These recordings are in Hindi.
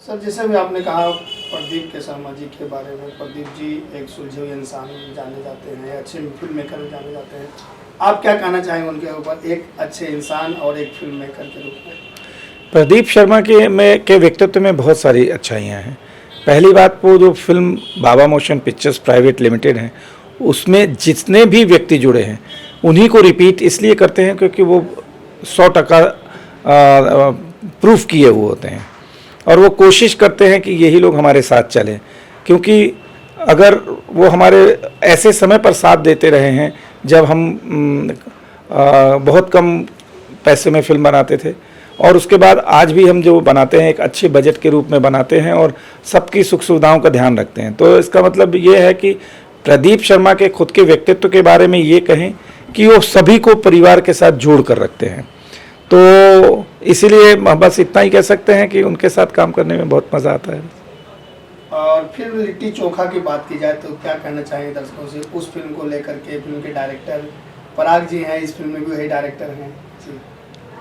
सर जैसे भी आपने कहा प्रदीप के शर्मा जी के बारे में, प्रदीप जी एक सुलझे हुए इंसान जाने जाते हैं, अच्छे फिल्म मेकर जाने जाते हैं। आप क्या कहना चाहेंगे उनके ऊपर, एक अच्छे इंसान और एक फिल्म मेकर के रूप में? प्रदीप शर्मा के व्यक्तित्व में बहुत सारी अच्छाइयाँ हैं। पहली बात, वो जो फिल्म बाबा मोशन पिक्चर्स प्राइवेट लिमिटेड है, उसमें जितने भी व्यक्ति जुड़े हैं उन्हीं को रिपीट इसलिए करते हैं क्योंकि वो 100% प्रूफ किए हुए होते हैं और वो कोशिश करते हैं कि यही लोग हमारे साथ चलें, क्योंकि अगर वो हमारे ऐसे समय पर साथ देते रहे हैं जब हम बहुत कम पैसे में फिल्म बनाते थे, और उसके बाद आज भी हम जो बनाते हैं एक अच्छे बजट के रूप में बनाते हैं और सबकी सुख सुविधाओं का ध्यान रखते हैं। तो इसका मतलब ये है कि प्रदीप शर्मा के खुद के व्यक्तित्व के बारे में ये कहें कि वो सभी को परिवार के साथ जोड़ कर रखते हैं। तो इसीलिए बस इतना ही कह सकते हैं कि उनके साथ काम करने में बहुत मज़ा आता है। और फिर लिट्टी चोखा की बात की जाए तो क्या कहना चाहेंगे दर्शकों से उस फिल्म को लेकर के? फिल्म के डायरेक्टर पराग जी हैं, इस फिल्म में भी वही डायरेक्टर हैं जी।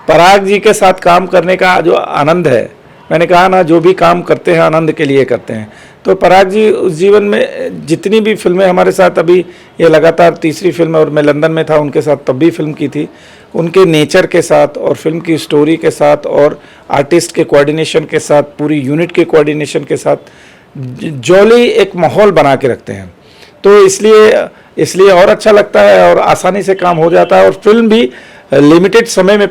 पराग जी के साथ काम करने का जो आनंद है, मैंने कहा ना, जो भी काम करते हैं आनंद के लिए करते हैं। तो पराग जी उस जीवन में जितनी भी फिल्में हमारे साथ, अभी ये लगातार तीसरी फिल्म, और मैं लंदन में था उनके साथ तब भी फिल्म की थी, उनके नेचर के साथ और फिल्म की स्टोरी के साथ और आर्टिस्ट के कोऑर्डिनेशन के साथ, पूरी यूनिट के कोऑर्डिनेशन के साथ जॉली एक माहौल बना के रखते हैं। तो इसलिए और अच्छा लगता है और आसानी से काम हो जाता है और फिल्म भी लिमिटेड समय में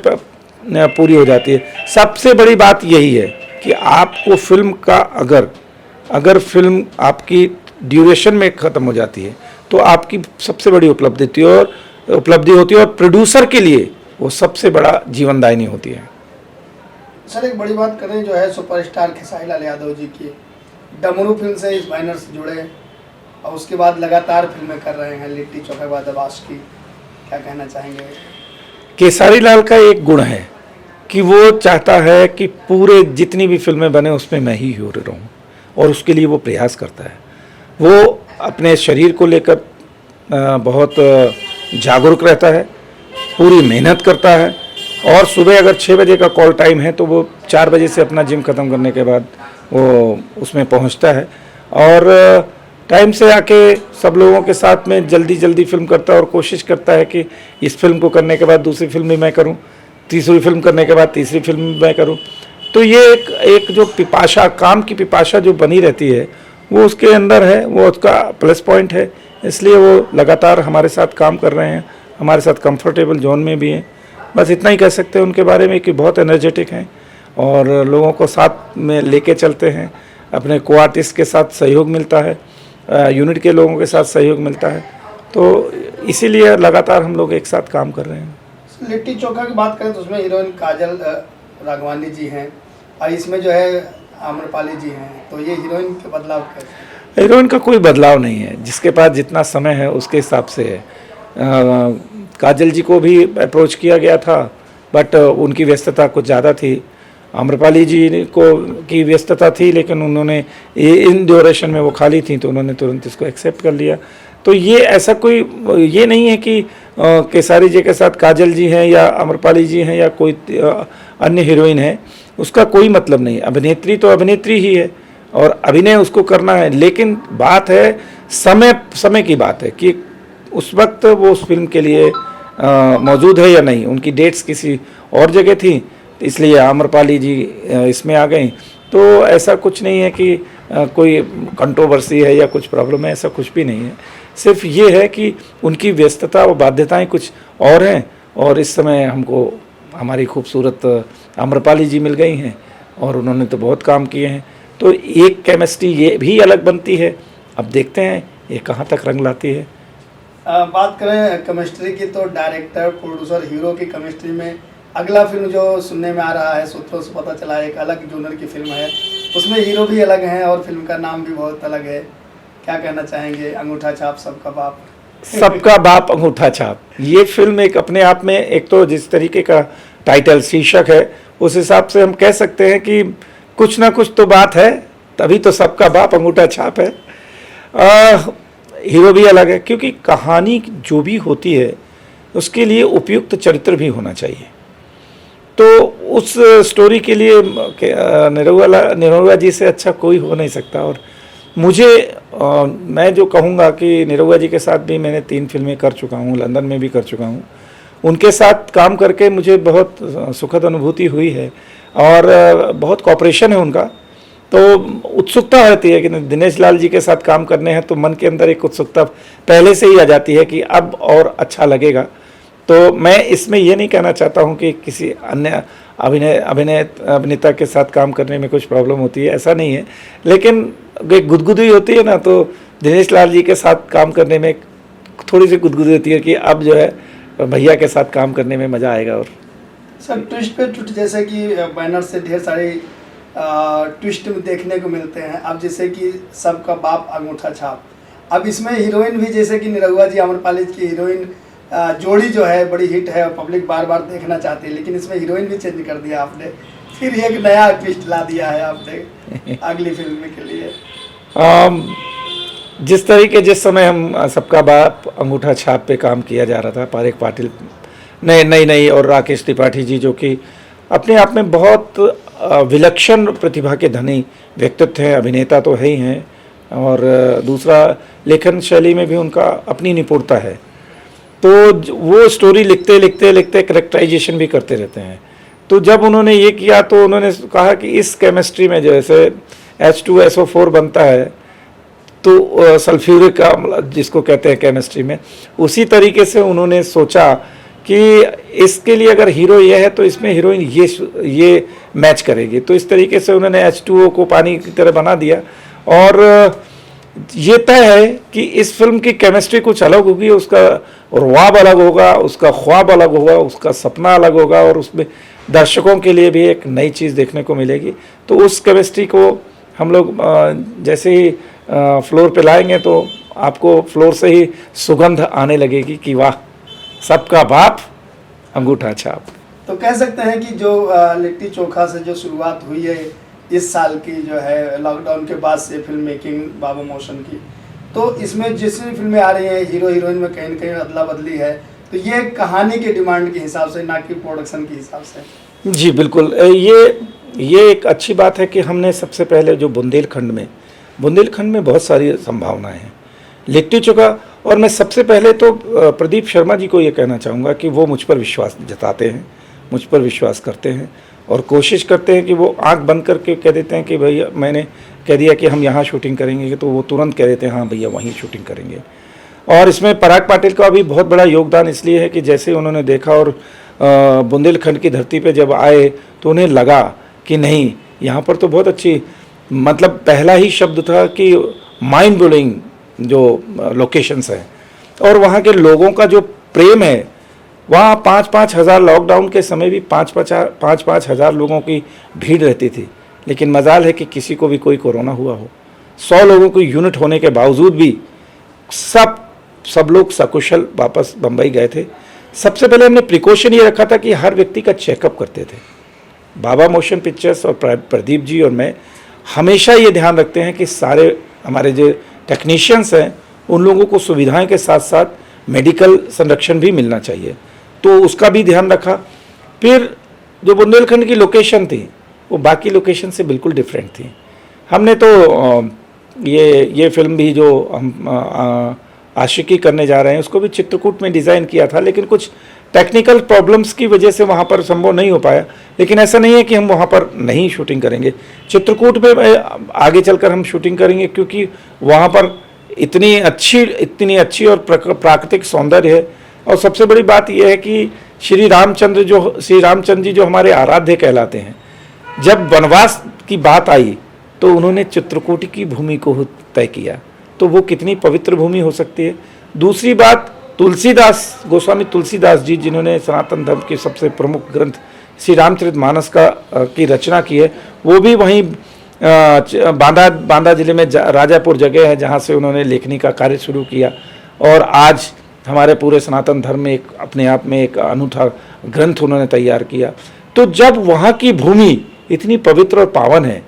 पूरी हो जाती है। सबसे बड़ी बात यही है कि आपको फिल्म का अगर फिल्म आपकी ड्यूरेशन में ख़त्म हो जाती है तो आपकी सबसे बड़ी उपलब्धि होती है और प्रोड्यूसर के लिए वो सबसे बड़ा जीवनदायिनी होती है। सर एक बड़ी बात करें जो है सुपरस्टार खेसारी लाल यादव जी की, डमरू फिल्म से इस बैनर से जुड़े और उसके बाद लगातार फिल्में कर रहे हैं, लिट्टी चोखा के बाद आवास की, क्या कहना चाहेंगे? खेसारी लाल का एक गुण है कि वो चाहता है कि पूरे जितनी भी फिल्में बने उसमें मैं ही हीरो रहूं, और उसके लिए वो प्रयास करता है। वो अपने शरीर को लेकर बहुत जागरूक रहता है, पूरी मेहनत करता है, और सुबह अगर 6 बजे का कॉल टाइम है तो वो 4 बजे से अपना जिम ख़त्म करने के बाद वो उसमें पहुंचता है और टाइम से आके सब लोगों के साथ में जल्दी फिल्म करता है और कोशिश करता है कि इस फिल्म को करने के बाद दूसरी फिल्म भी मैं करूं, तीसरी फिल्म करने के बाद तीसरी फिल्म भी मैं करूं। तो ये एक जो पिपाशा, काम की पिपाशा जो बनी रहती है वो उसके अंदर है, वो उसका प्लस पॉइंट है। इसलिए वो लगातार हमारे साथ काम कर रहे हैं, हमारे साथ कंफर्टेबल जोन में भी हैं। बस इतना ही कह सकते हैं उनके बारे में कि बहुत एनर्जेटिक हैं और लोगों को साथ में लेके चलते हैं। अपने को आर्टिस्ट के साथ सहयोग मिलता है, यूनिट के लोगों के साथ सहयोग मिलता है, तो इसीलिए लगातार हम लोग एक साथ काम कर रहे हैं। लिट्टी चोखा की बात करें तो उसमें हीरोइन काजल राघवानी जी हैं और इसमें जो है आम्रपाली जी हैं, तो ये हीरोइन के बदलाव कैसे? हीरोइन का कोई बदलाव नहीं है, जिसके पास जितना समय है उसके हिसाब से है। काजल जी को भी अप्रोच किया गया था बट उनकी व्यस्तता कुछ ज़्यादा थी। आम्रपाली जी की व्यस्तता थी लेकिन उन्होंने इन ड्यूरेशन में वो खाली थी तो उन्होंने तुरंत इसको एक्सेप्ट कर लिया। तो ये ऐसा कोई ये नहीं है कि केसारी जी के साथ काजल जी हैं या आम्रपाली जी हैं या कोई अन्य हीरोइन है, उसका कोई मतलब नहीं। अभिनेत्री तो अभिनेत्री ही है और अभिनय उसको करना है, लेकिन बात है समय की बात है कि उस वक्त वो उस फिल्म के लिए मौजूद है या नहीं। उनकी डेट्स किसी और जगह थी इसलिए आम्रपाली जी इसमें आ गई। तो ऐसा कुछ नहीं है कि कोई कंट्रोवर्सी है या कुछ प्रॉब्लम है, ऐसा कुछ भी नहीं है। सिर्फ ये है कि उनकी व्यस्तता और बाध्यताएं कुछ और हैं और इस समय हमको हमारी खूबसूरत आम्रपाली जी मिल गई हैं और उन्होंने तो बहुत काम किए हैं, तो एक केमिस्ट्री ये भी अलग बनती है। अब देखते हैं ये कहाँ तक रंग लाती है। बात करें केमिस्ट्री की तो डायरेक्टर प्रोड्यूसर हीरो की केमिस्ट्री में अगला फिल्म जो सुनने में आ रहा है, सूत्रों से पता चला एक अलग जूनर की फिल्म है, उसमें हीरो भी अलग हैं और फिल्म का नाम भी बहुत अलग है, क्या कहना चाहेंगे? अंगूठा छाप सबका बाप। सबका बाप अंगूठा छाप, ये फिल्म एक अपने आप में, एक तो जिस तरीके का टाइटल शीर्षक है उस हिसाब से हम कह सकते हैं कि कुछ ना कुछ तो बात है, तभी तो सबका बाप अंगूठा छाप है। हीरो भी अलग है क्योंकि कहानी जो भी होती है उसके लिए उपयुक्त चरित्र भी होना चाहिए। तो उस स्टोरी के लिए निरहुआ जी से अच्छा कोई हो नहीं सकता। और मुझे मैं जो कहूँगा कि निरहुआ जी के साथ भी मैंने 3 फिल्में कर चुका हूँ, लंदन में भी कर चुका हूँ। उनके साथ काम करके मुझे बहुत सुखद अनुभूति हुई है और बहुत कॉपरेशन है उनका। तो उत्सुकता रहती है कि दिनेश लाल जी के साथ काम करने हैं, तो मन के अंदर एक उत्सुकता पहले से ही आ जाती है कि अब और अच्छा लगेगा। तो मैं इसमें ये नहीं कहना चाहता हूँ कि किसी अन्य अभिनेता के साथ काम करने में कुछ प्रॉब्लम होती है, ऐसा नहीं है। लेकिन एक गुदगुदी होती है ना, तो दिनेश लाल जी के साथ काम करने में थोड़ी सी गुदगुदी होती है कि अब जो है भैया के साथ काम करने में मज़ा आएगा। और सर ट्विस्ट पे ट्विस्ट, जैसे कि बैनर से ढेर सारे ट्विस्ट देखने को मिलते हैं। अब जैसे कि सबका बाप अंगूठा छाप, अब इसमें हीरोइन भी जैसे कि निरहुआ जी आम्रपाली की हीरोइन जोड़ी जो है बड़ी हिट है और पब्लिक बार बार देखना चाहती है, लेकिन इसमें हीरोइन भी चेंज कर दिया आपने, फिर एक नया ट्विस्ट ला दिया है आपने अगली फिल्म के लिए। जिस समय हम सबका बाप अंगूठा छाप पे काम किया जा रहा था, पारेख पाटिल नई और राकेश त्रिपाठी जी, जो कि अपने आप में बहुत विलक्षण प्रतिभा के धनी व्यक्तित्व हैं, अभिनेता तो है ही हैं, और दूसरा लेखन शैली में भी उनका अपनी निपुणता है। तो वो स्टोरी लिखते करेक्टराइजेशन भी करते रहते हैं। तो जब उन्होंने ये किया तो उन्होंने कहा कि इस केमिस्ट्री में जैसे H2SO4 बनता है, तो सल्फ्यूरिक अम्ल जिसको कहते हैं केमिस्ट्री में, उसी तरीके से उन्होंने सोचा कि इसके लिए अगर हीरो ये है तो इसमें हीरोइन ये मैच करेगी। तो इस तरीके से उन्होंने H2O को पानी की तरह बना दिया। और ये तय है कि इस फिल्म की केमिस्ट्री कुछ अलग होगी, उसका रुआब अलग होगा, उसका ख्वाब अलग होगा, उसका सपना अलग होगा, और उसमें दर्शकों के लिए भी एक नई चीज़ देखने को मिलेगी। तो उस केमिस्ट्री को हम लोग जैसे ही फ्लोर पे लाएंगे तो आपको फ्लोर से ही सुगंध आने लगेगी कि वाह, सबका बाप अंगूठा छाप। तो कह सकते हैं कि जो लिट्टी चोखा से जो शुरुआत हुई है इस साल की, जो है लॉकडाउन के बाद से फिल्म मेकिंग बाबा मोशन की, तो इसमें जितनी फिल्में आ रही हैं हीरो हीरोइन में कहीं न कहीं अदला बदली है, तो ये कहानी के डिमांड के हिसाब से, ना कि प्रोडक्शन के हिसाब से। जी बिल्कुल, ये एक अच्छी बात है कि हमने सबसे पहले जो बुंदेलखंड में बहुत सारी संभावनाएं हैं लिट्टी चोखा। और मैं सबसे पहले तो प्रदीप शर्मा जी को ये कहना चाहूँगा कि वो मुझ पर विश्वास जताते हैं, मुझ पर विश्वास करते हैं और कोशिश करते हैं कि वो आंख बंद करके कह देते हैं कि भैया, मैंने कह दिया कि हम यहाँ शूटिंग करेंगे, तो वो तुरंत कह देते हैं हाँ भैया वहीं शूटिंग करेंगे। और इसमें पराग पाटिल का भी बहुत बड़ा योगदान इसलिए है कि जैसे उन्होंने देखा और बुंदेलखंड की धरती पे जब आए तो उन्हें लगा कि नहीं, यहाँ पर तो बहुत अच्छी, मतलब पहला ही शब्द था कि माइंड ब्लोइंग जो लोकेशंस हैं, और वहाँ के लोगों का जो प्रेम है, वहाँ 5-5 हज़ार, लॉकडाउन के समय भी 5-5 हज़ार लोगों की भीड़ रहती थी। लेकिन मजाल है कि किसी को भी कोई कोरोना हुआ हो। 100 लोगों को यूनिट होने के बावजूद भी सब लोग सकुशल वापस बम्बई गए थे। सबसे पहले हमने प्रिकॉशन ये रखा था कि हर व्यक्ति का चेकअप करते थे। बाबा मोशन पिक्चर्स और प्रदीप जी और मैं हमेशा ये ध्यान रखते हैं कि सारे हमारे जो टेक्नीशियंस हैं उन लोगों को सुविधाएं के साथ साथ मेडिकल संरक्षण भी मिलना चाहिए, तो उसका भी ध्यान रखा। फिर जो बुंदेलखंड की लोकेशन थी वो बाकी लोकेशन से बिल्कुल डिफरेंट थी। हमने तो ये फिल्म भी जो हम आशिकी करने जा रहे हैं उसको भी चित्रकूट में डिज़ाइन किया था, लेकिन कुछ टेक्निकल प्रॉब्लम्स की वजह से वहाँ पर संभव नहीं हो पाया। लेकिन ऐसा नहीं है कि हम वहाँ पर नहीं शूटिंग करेंगे, चित्रकूट में आगे चलकर हम शूटिंग करेंगे, क्योंकि वहाँ पर इतनी अच्छी और प्राकृतिक सौंदर्य है। और सबसे बड़ी बात यह है कि श्री रामचंद्र जी जो हमारे आराध्य कहलाते हैं, जब वनवास की बात आई तो उन्होंने चित्रकूट की भूमि को तय किया, तो वो कितनी पवित्र भूमि हो सकती है। दूसरी बात, गोस्वामी तुलसीदास जी जिन्होंने सनातन धर्म के सबसे प्रमुख ग्रंथ श्री रामचरितमानस की रचना की है, वो भी वहीं बांदा जिले में राजापुर जगह है जहाँ से उन्होंने लेखनी का कार्य शुरू किया। और आज हमारे पूरे सनातन धर्म में एक अपने आप में एक अनूठा ग्रंथ उन्होंने तैयार किया। तो जब वहाँ की भूमि इतनी पवित्र और पावन है,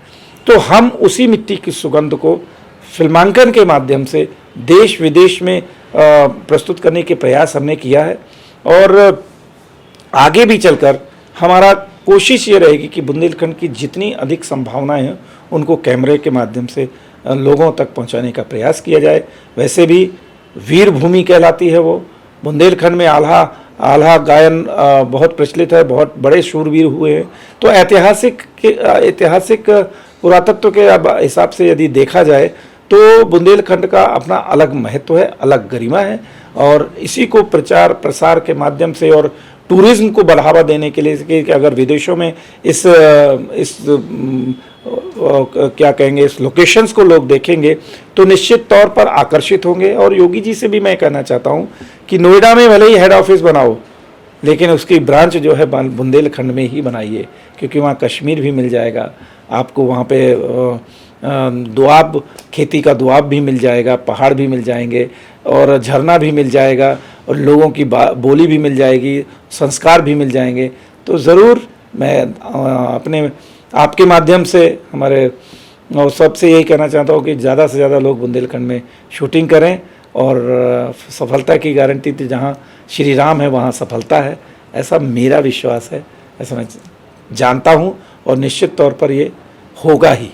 तो हम उसी मिट्टी की सुगंध को फिल्मांकन के माध्यम से देश विदेश में प्रस्तुत करने के प्रयास हमने किया है। और आगे भी चलकर हमारा कोशिश ये रहेगी कि बुंदेलखंड की जितनी अधिक संभावनाएं हैं उनको कैमरे के माध्यम से लोगों तक पहुंचाने का प्रयास किया जाए। वैसे भी वीर भूमि कहलाती है वो। बुंदेलखंड में आल्हा गायन बहुत प्रचलित है, बहुत बड़े शूरवीर हुए हैं। तो ऐतिहासिक पुरातत्व के हिसाब से यदि देखा जाए तो बुंदेलखंड का अपना अलग महत्व है, अलग गरिमा है, और इसी को प्रचार प्रसार के माध्यम से और टूरिज्म को बढ़ावा देने के लिए कि अगर विदेशों में इस क्या कहेंगे इस लोकेशंस को लोग देखेंगे तो निश्चित तौर पर आकर्षित होंगे। और योगी जी से भी मैं कहना चाहता हूं कि नोएडा में भले ही हेड ऑफिस बनाओ, लेकिन उसकी ब्रांच जो है बुंदेलखंड में ही बनाइए, क्योंकि वहाँ कश्मीर भी मिल जाएगा आपको, वहाँ पे दुआब, खेती का दुआब भी मिल जाएगा, पहाड़ भी मिल जाएंगे और झरना भी मिल जाएगा और लोगों की बोली भी मिल जाएगी, संस्कार भी मिल जाएंगे। तो ज़रूर मैं आपके माध्यम से हमारे और सबसे यही कहना चाहता हूँ कि ज़्यादा से ज़्यादा लोग बुंदेलखंड में शूटिंग करें, और सफलता की गारंटी तो जहाँ श्री राम है वहाँ सफलता है, ऐसा मेरा विश्वास है, ऐसा मैं जानता हूँ, और निश्चित तौर पर ये होगा ही।